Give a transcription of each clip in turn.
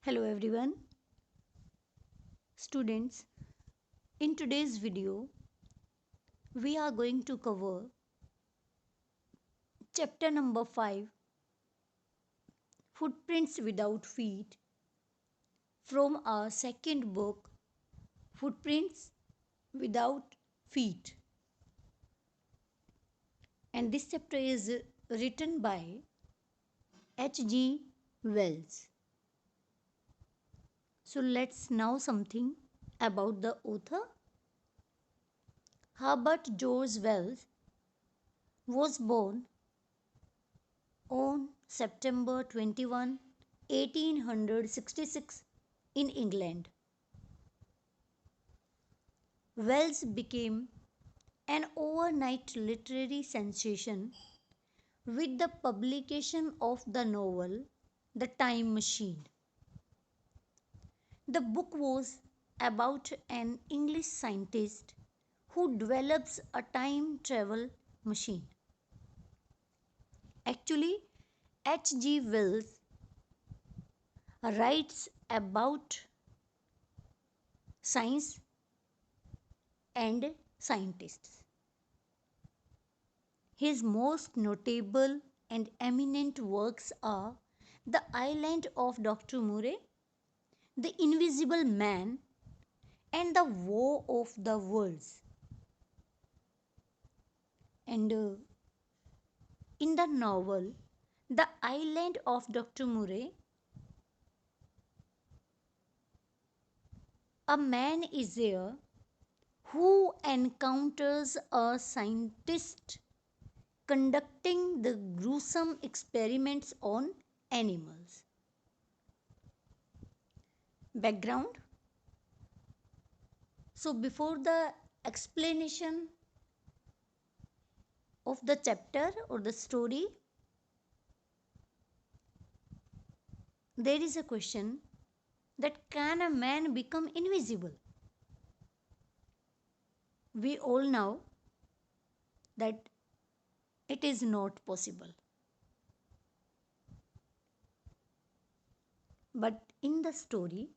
Hello everyone, students. In today's video, we are going to cover chapter number 5, Footprints Without Feet, from our second book, Footprints Without Feet. And this chapter is written by H.G. Wells. So let's know something about the author. Herbert George Wells was born on September 21, 1866 in England. Wells became an overnight literary sensation with the publication of the novel The Time Machine. The book was about an English scientist who develops a time travel machine. Actually, H.G. Wells writes about science and scientists. His most notable and eminent works are The Island of Dr. Moreau, The Invisible Man, and The War of the Worlds. And in the novel The Island of Dr. Moreau, a man is there who encounters a scientist conducting the gruesome experiments on animals. Background. So, before the explanation of the chapter or the story, there is a question that can a man become invisible? We all know that it is not possible. But in the story,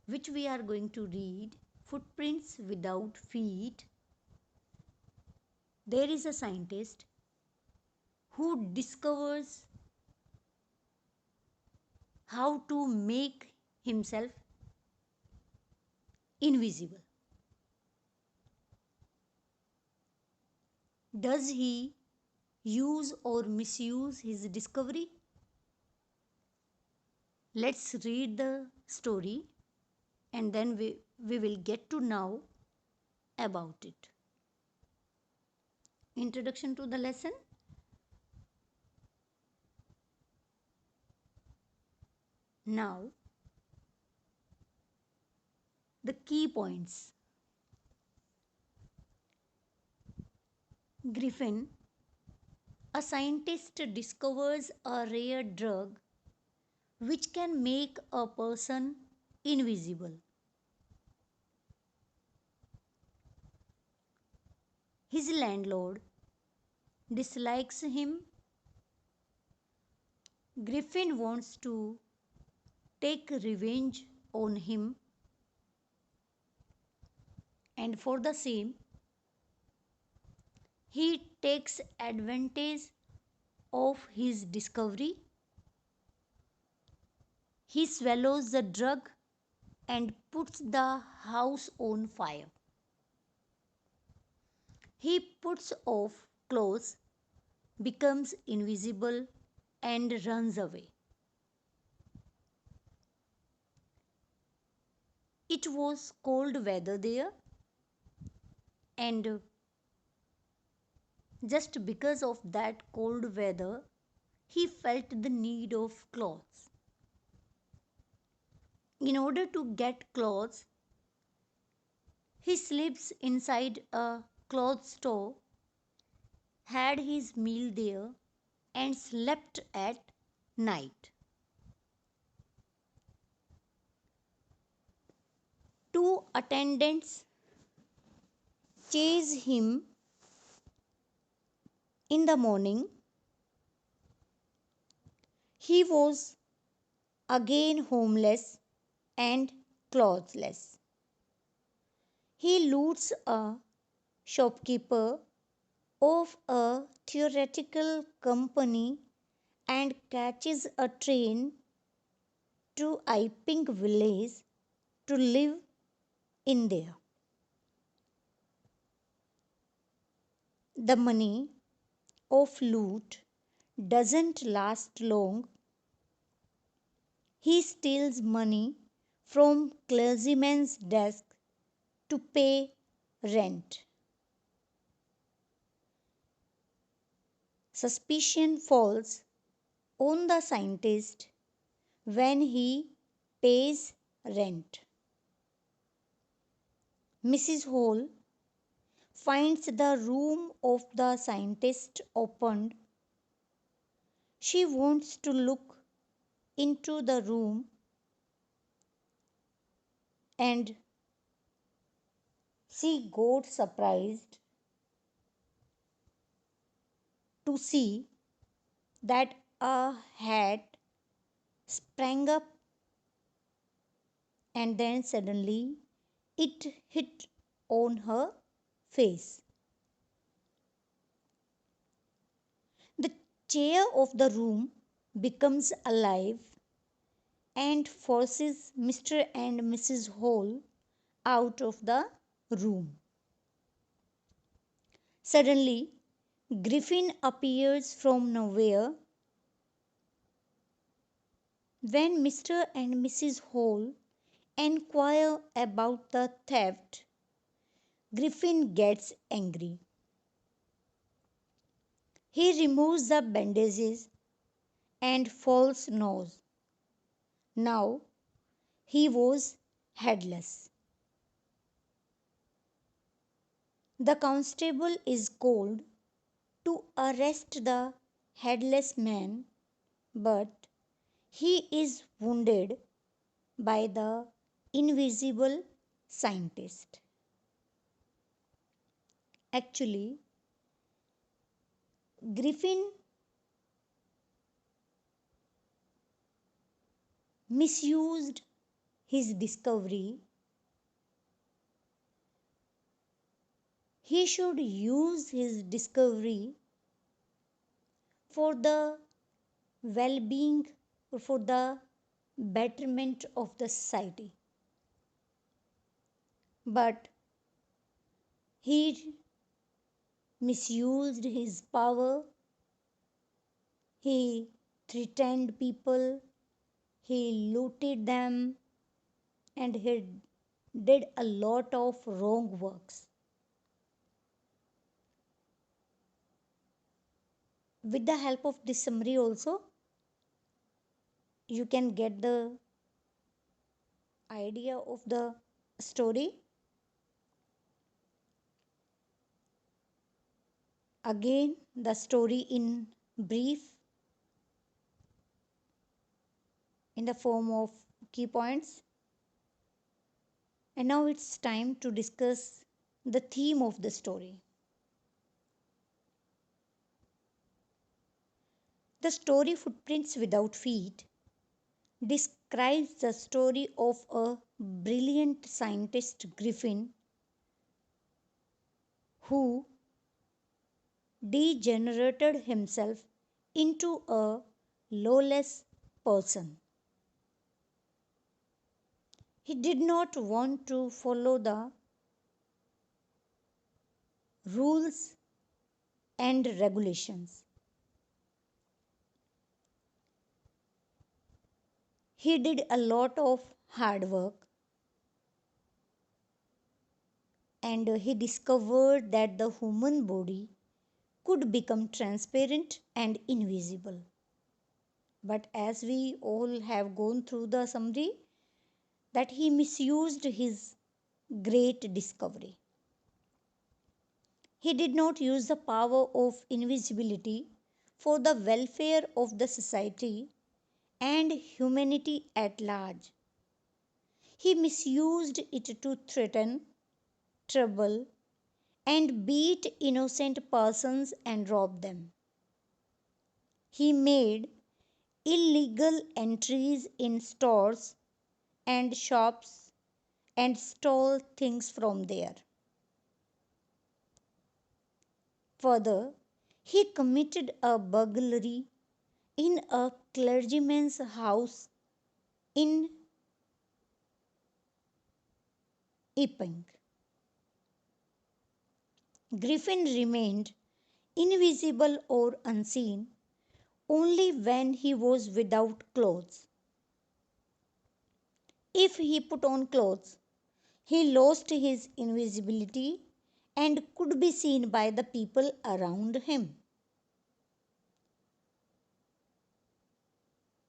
which we are going to read, Footprints Without Feet, there is a scientist who discovers how to make himself invisible. Does he use or misuse his discovery? Let's read the story and then we will get to know about it. Introduction to the lesson. Now, the key points. Griffin, a scientist, discovers a rare drug which can make a person invisible. His landlord dislikes him. Griffin wants to take revenge on him, and for the same, he takes advantage of his discovery. He swallows the drug and puts the house on fire. He puts off clothes, becomes invisible, and runs away. It was cold weather there, and just because of that cold weather, he felt the need of clothes. In order to get clothes, he sleeps inside a clothes store, had his meal there, and slept at night. Two attendants chase him in the morning. He was again homeless and clothless. He loots a shopkeeper of a theoretical company and catches a train to Iping village to live in there. The money of loot doesn't last long. He steals money from clergyman's desk to pay rent. Suspicion falls on the scientist when he pays rent. Mrs. Hall finds the room of the scientist opened. She wants to look into the room and she got surprised to see that a hat sprang up and then suddenly it hit on her face. The chair of the room becomes alive and forces Mr. and Mrs. Hall out of the room. Suddenly, Griffin appears from nowhere. When Mr. and Mrs. Hall inquire about the theft, Griffin gets angry. He removes the bandages and false nose. Now he was headless. The constable is called to arrest the headless man, but he is wounded by the invisible scientist. Actually, Griffin misused his discovery. He should use his discovery for the well being or for the betterment of the society. But he misused his power, he threatened people, he looted them, and he did a lot of wrong works. With the help of this summary, also, you can get the idea of the story. Again, the story in brief in the form of key points. And now it's time to discuss the theme of the story. The story Footprints Without Feet describes the story of a brilliant scientist Griffin who degenerated himself into a lawless person. He did not want to follow the rules and regulations. He did a lot of hard work and he discovered that the human body could become transparent and invisible. But as we all have gone through the summary, that he misused his great discovery. He did not use the power of invisibility for the welfare of the society and humanity at large. He misused it to threaten, trouble, and beat innocent persons and rob them. He made illegal entries in stores and shops and stole things from there. Further, he committed a burglary in a clergyman's house in Epping. Griffin remained invisible or unseen only when he was without clothes. If he put on clothes, he lost his invisibility and could be seen by the people around him.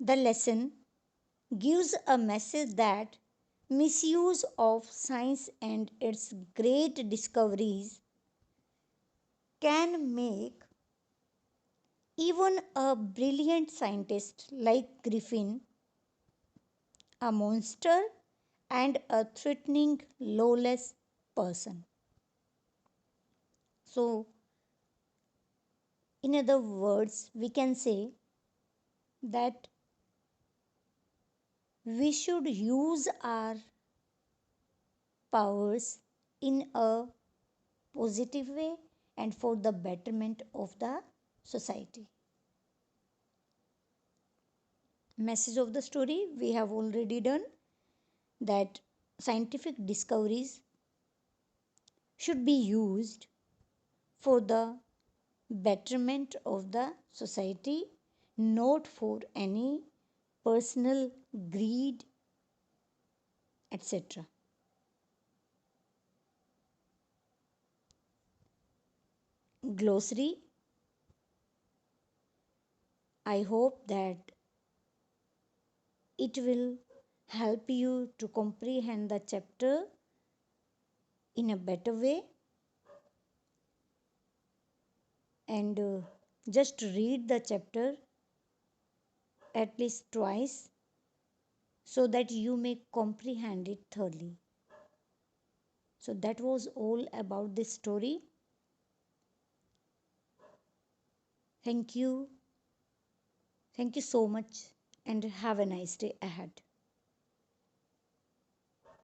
The lesson gives a message that misuse of science and its great discoveries can make even a brilliant scientist like Griffin a monster and a threatening, lawless person. So, in other words, we can say that we should use our powers in a positive way and for the betterment of the society. Message of the story we have already done that scientific discoveries should be used for the betterment of the society, not for any personal greed, etc. Glossary. I hope that it will help you to comprehend the chapter in a better way and just read the chapter at least twice so that you may comprehend it thoroughly. So, that was all about this story. Thank you. Thank you so much and have a nice day ahead.